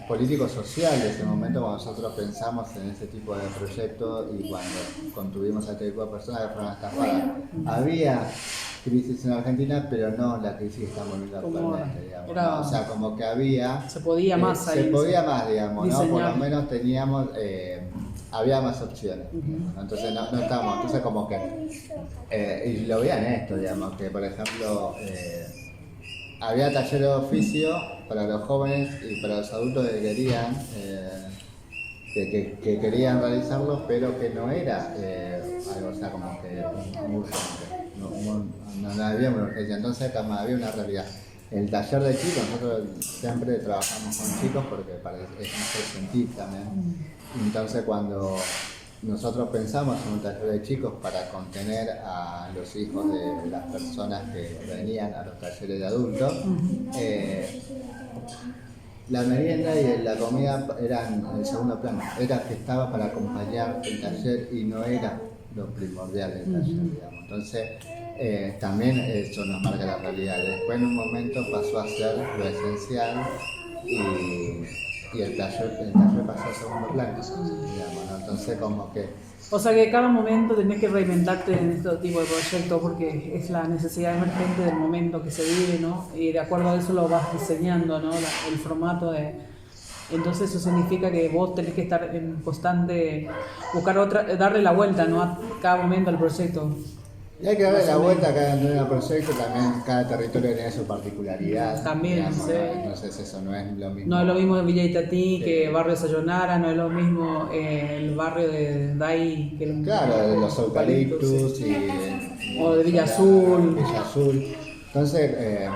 político-social de ese momento cuando nosotros pensamos en ese tipo de proyectos y cuando contuvimos a este tipo de personas que fueron estafadas. Había crisis en Argentina, pero no la crisis que estamos viviendo Como actualmente, digamos, era- ¿no? O sea, como que había... Se podía más se ahí. podía más, digamos, ¿no? Por diseñar. lo menos teníamos... había más opciones, digamos, ¿no? Entonces no estábamos, entonces como que... y lo veían esto, digamos, que por ejemplo... había taller de oficio para los jóvenes y para los adultos que querían que querían realizarlo, pero que no era algo, o sea, como que muy urgente, no había una urgencia, entonces como había una realidad. El taller de chicos, nosotros siempre trabajamos con chicos porque es un sentir también, entonces cuando nosotros pensamos en un taller de chicos para contener a los hijos de las personas que venían a los talleres de adultos. La merienda y la comida eran el segundo plano, era que estaba para acompañar el taller y no era lo primordial del taller, digamos. Entonces, también eso nos marca la realidad. Después en un momento pasó a ser lo esencial y el taller pasó a segundo plano, digamos, ¿no? Entonces como que O sea que cada momento tenés que reinventarte en este tipo de proyectos porque es la necesidad emergente del momento que se vive, ¿no? Y de acuerdo a eso lo vas diseñando, ¿no? El formato de... Entonces eso significa que vos tenés que estar en constante... buscar darle la vuelta, ¿no? A cada momento al proyecto. y hay que darle la vuelta a cada nuevo proyecto, también cada territorio tiene su particularidad. También, digamos, sí. ¿no? Entonces eso no es lo mismo. No es lo mismo Villa Itatí que Barrio Sayonara, no es lo mismo el barrio de Dai que el... Claro, de los eucaliptus sí. y O de Villa Azul. Villa Azul. Entonces,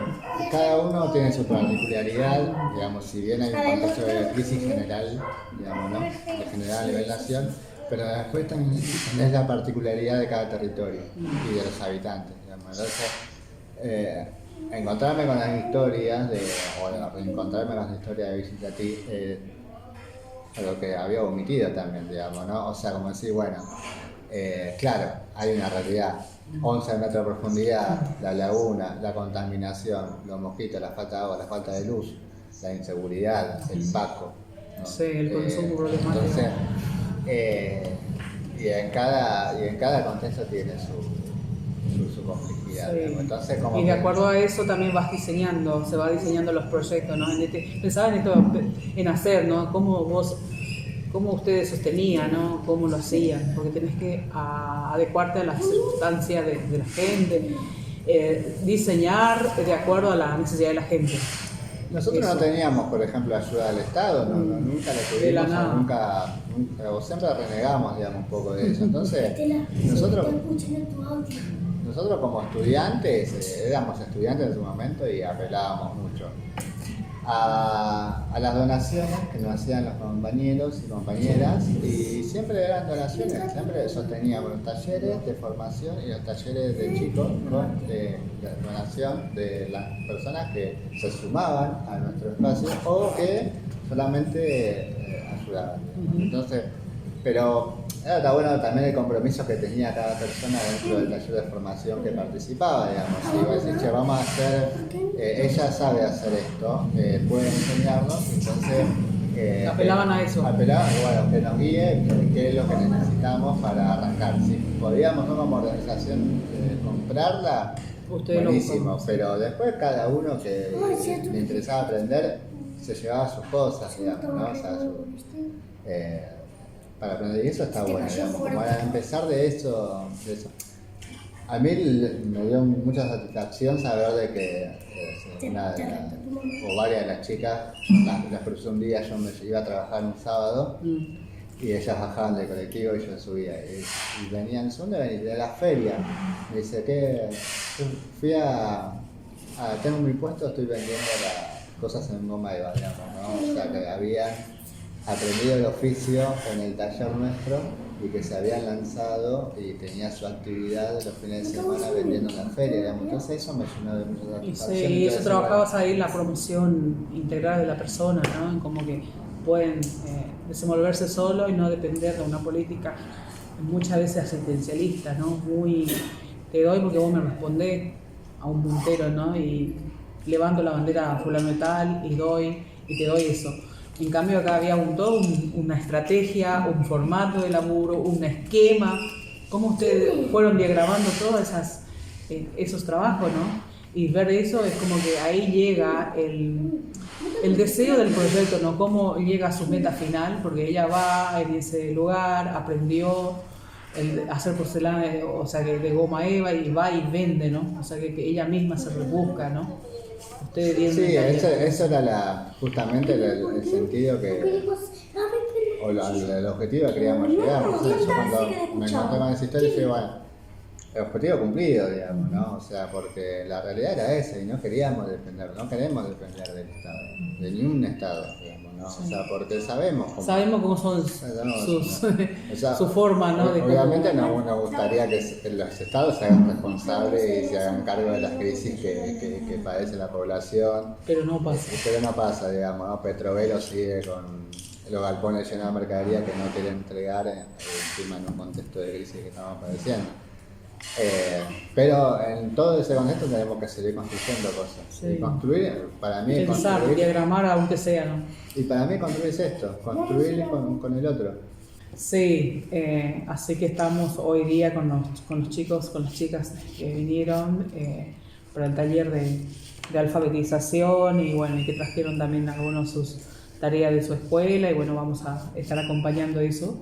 cada uno tiene su particularidad, digamos, si bien hay un contexto de crisis general, digamos, ¿no? De general a nivel nación, pero después también es la particularidad de cada territorio y de los habitantes, digamos. Entonces, encontrarme con las historias o reencontrarme con las historias de Villa algo que había omitido también, digamos, ¿no? O sea, como decir, bueno, claro, hay una realidad. 11 metros de profundidad, la laguna, la contaminación, los mosquitos, la falta de agua, la falta de luz, la inseguridad, el paco, ¿no? Sí, el consumo problemático. Entonces, y en cada contexto tiene su complejidad. Sí. Digamos. Entonces, como Y de que- acuerdo a eso también se va diseñando los proyectos, ¿no? Pensaba en esto, en hacer, ¿no? Cómo ustedes sostenían, ¿no? Cómo lo hacían, porque tenés que adecuarte a las circunstancias de la gente, diseñar de acuerdo a la necesidad de la gente. Nosotros Eso. no teníamos, por ejemplo, ayuda del Estado, nunca la De la tuvimos, nada. nunca, o siempre renegamos, digamos, un poco de eso. Entonces, Estela, nosotros, se está escuchando tu audio. nosotros como estudiantes, éramos estudiantes en su momento y apelábamos mucho a las donaciones que nos hacían los compañeros y compañeras, y siempre eran donaciones, siempre sosteníamos los talleres de formación y los talleres de chicos de donación de las personas que se sumaban a nuestro espacio o que solamente ayudaban. Entonces, pero está bueno también el compromiso que tenía cada persona dentro del taller de formación que participaba, digamos. Si vos decís, che, vamos a hacer, ella sabe hacer esto, puede enseñarnos, entonces... Apelaban a eso. Apelaban, bueno, que nos guíe qué es lo que necesitamos para arrancar. Si podíamos, ¿no? Como organización, comprarla, Ustedes lo buenísimo, buscan. pero después cada uno que le interesaba aprender se llevaba sus cosas, digamos, ¿no? O sea, para aprender, y eso está bueno, digamos, como para empezar de eso. A mí me dio mucha satisfacción saber de que una de o varias de las chicas, las crucé un día, yo me iba a trabajar un sábado y ellas bajaban del colectivo y yo subía y venían, ¿dónde venís? De la feria. Me dice, ¿qué? Fui tengo mi puesto, estoy vendiendo las cosas en goma de digamos, ¿no? O sea que habían aprendido el oficio en el taller nuestro y que se habían lanzado y tenía su actividad los fines de semana vendiendo en la feria, digamos. Entonces eso me llenó de mucha Y satisfacción. sí, y eso Entonces, trabajabas ahí en la promoción integral de la persona, ¿no? En como que pueden desenvolverse solo y no depender de una política muchas veces asistencialista, ¿no? Muy, te doy porque vos me respondés a un puntero, ¿no? Y levanto la bandera fulano de tal y doy y te doy eso. En cambio acá había una estrategia, un formato de laburo, un esquema. ¿Cómo ustedes fueron diagramando todos esos trabajos, no? Y ver eso es como que ahí llega el deseo del proyecto, ¿no? Cómo llega a su meta final, porque ella va en ese lugar, aprendió hacer porcelana, o sea, de goma eva y va y vende, ¿no? O sea, que ella misma se rebusca, ¿no? Ustedes vienen sí, de- eso era justamente el sentido que, o el objetivo que queríamos llegar. Entonces, yo cuando me encontré con esa historia dije, bueno, el objetivo cumplido, digamos, ¿no? O sea, porque la realidad era esa y no queremos depender del Estado, de ningún Estado, digamos, ¿no? O sea, porque sabemos Sabemos cómo son o sea, su forma, ¿no? De obviamente nos gustaría que los estados se hagan responsables y se hagan cargo de las crisis que padece la población. Pero no pasa. Pero no pasa, digamos, ¿no? Petrovelo sigue con los galpones llenos de mercadería que no quiere entregar encima en un contexto de crisis que estamos padeciendo. Pero en todo ese contexto tenemos que seguir construyendo cosas. Sí. Y construir, para mí, Pensar, construir, diagramar aunque sea, ¿no? y para mí construir es esto, construir con el otro. Sí, así que estamos hoy día con los chicos, con las chicas que vinieron para el taller de alfabetización y bueno, y que trajeron también algunos sus tareas de su escuela y bueno, vamos a estar acompañando eso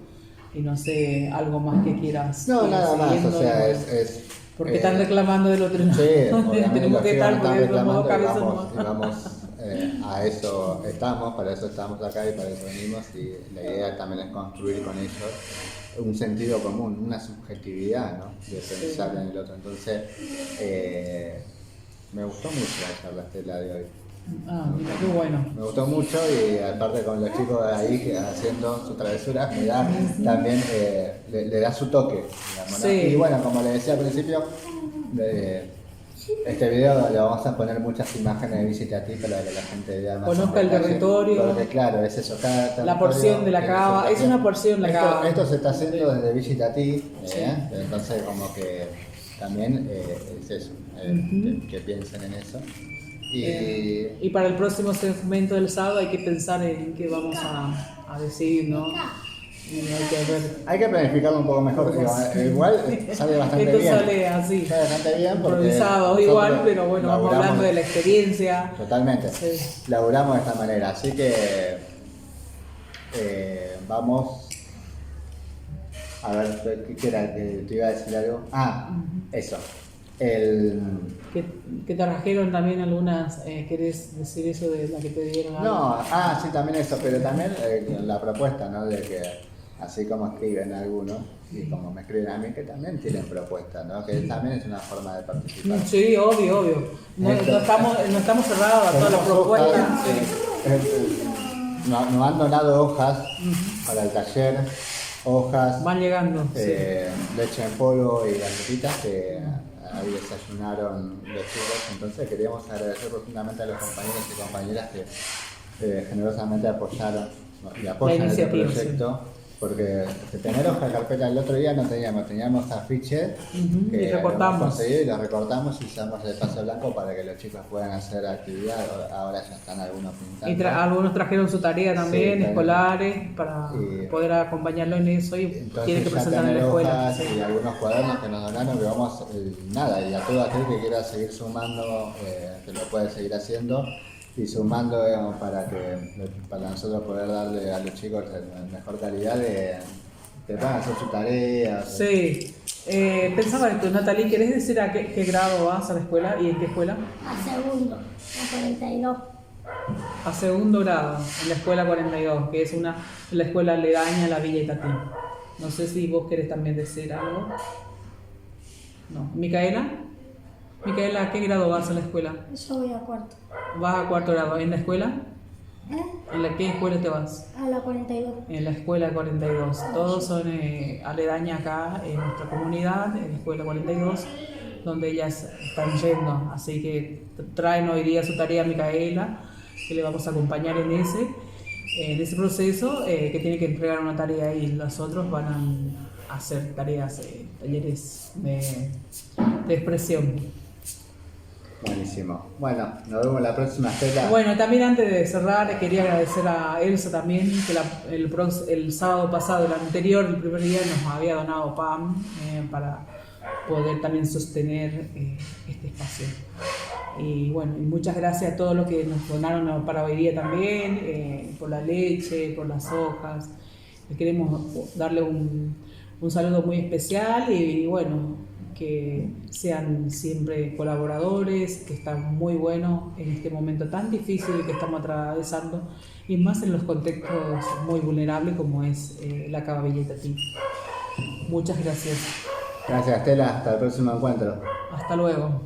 y no sé, algo más que quieras No, ir nada más, siguiendo, o sea, bueno, es porque están reclamando del otro lado. Sí, obviamente Tenemos los que chicos estar están porque somos reclamando y cabezas vamos, nomás. a eso estamos, para eso estamos acá y para eso venimos y la idea también es construir con ellos un sentido común, una subjetividad, ¿no? De pensar en el otro. Entonces, me gustó mucho la charla Estela de hoy. Ah, mira, qué bueno. Me gustó mucho y aparte con los chicos de ahí que haciendo sus travesuras me da también le da su toque, digamos, ¿no? Sí. Y bueno, como le decía al principio, Este video le vamos a poner muchas imágenes de Visita a ti para que la gente vea más. Conozca el territorio. Porque claro, es eso, cada La territorio porción de la tiene cava, su es porción. una porción la cava. Esto se está haciendo desde Visita a ti, Sí. entonces como que también es eso, que piensen en eso. Y para el próximo segmento del sábado hay que pensar en qué vamos a decir, ¿no? Y hay que ver. Hay que planificarlo un poco mejor, digo, igual sale bastante Esto bien. sale así, Sale bastante bien porque improvisado nosotros igual, pero bueno, vamos laburamos- hablando de la experiencia. Totalmente. Sí. Laburamos de esta manera, así que vamos a ver, ¿qué era? Que te iba a decir algo. Eso. Que te trajeron también algunas, ¿querés decir eso de la que te dieron? Algo? No, sí, también eso, pero también la propuesta, ¿no? De que así como escriben algunos y como me escriben a mí, que también tienen propuestas, ¿no? Que también es una forma de participar. Sí, obvio. No estamos cerrados a todas las Tenemos hojas, propuestas. nos han donado hojas para el taller, hojas, Van llegando. sí. leche en polvo y galletitas que ahí desayunaron los chicos. Entonces queríamos agradecer profundamente a los compañeros y compañeras que generosamente apoyaron y apoyan este iniciativa, proyecto. Porque de tener hoja de carpeta el otro día no teníamos afiches Ujú, y que recortamos. hemos conseguido y los recortamos y usamos el paso blanco para que los chicos puedan hacer actividad. Ahora ya están algunos pintando. Y algunos trajeron su tarea también, también. escolares, para Y- poder acompañarlo en eso y Entonces tiene que ya presentar en tener la escuela. hojas sí. y algunos cuadernos que nos donaron que vamos, nada, y a todo aquel que quiera seguir sumando, que lo puede seguir haciendo y sumando para nosotros poder darle a los chicos la mejor calidad de que puedan hacer su tarea. Sí. Pensaba esto, Natalie, ¿querés decir a qué grado vas a la escuela y en qué escuela? A segundo, a 42. A segundo grado, en la escuela 42, que es la escuela aledaña a la Villa Itatí. No sé si vos querés también decir algo. No. ¿Micaela? Micaela, ¿a qué grado vas a la escuela? Yo voy a cuarto. ¿Vas a cuarto grado? ¿En la escuela? ¿Eh? ¿En qué escuela te vas? A la 42. En la escuela 42. Todos son aledañas acá en nuestra comunidad, en la escuela 42, donde ellas están yendo. Así que traen hoy día su tarea a Micaela, que le vamos a acompañar en ese proceso, que tiene que entregar una tarea y los otros van a hacer tareas, talleres de expresión. Buenísimo. Bueno, nos vemos la próxima, Estela. Bueno, también antes de cerrar, quería agradecer a Elsa también, que el sábado pasado, el anterior, el primer día, nos había donado pan para poder también sostener este espacio. Y bueno, y muchas gracias a todos los que nos donaron para hoy día también, por la leche, por las hojas. Les queremos darle un saludo muy especial y bueno, que sean siempre colaboradores, que están muy buenos en este momento tan difícil que estamos atravesando y más en los contextos muy vulnerables como es la Cava Villa Itatí. Muchas gracias. Gracias, Estela. Hasta el próximo encuentro. Hasta luego.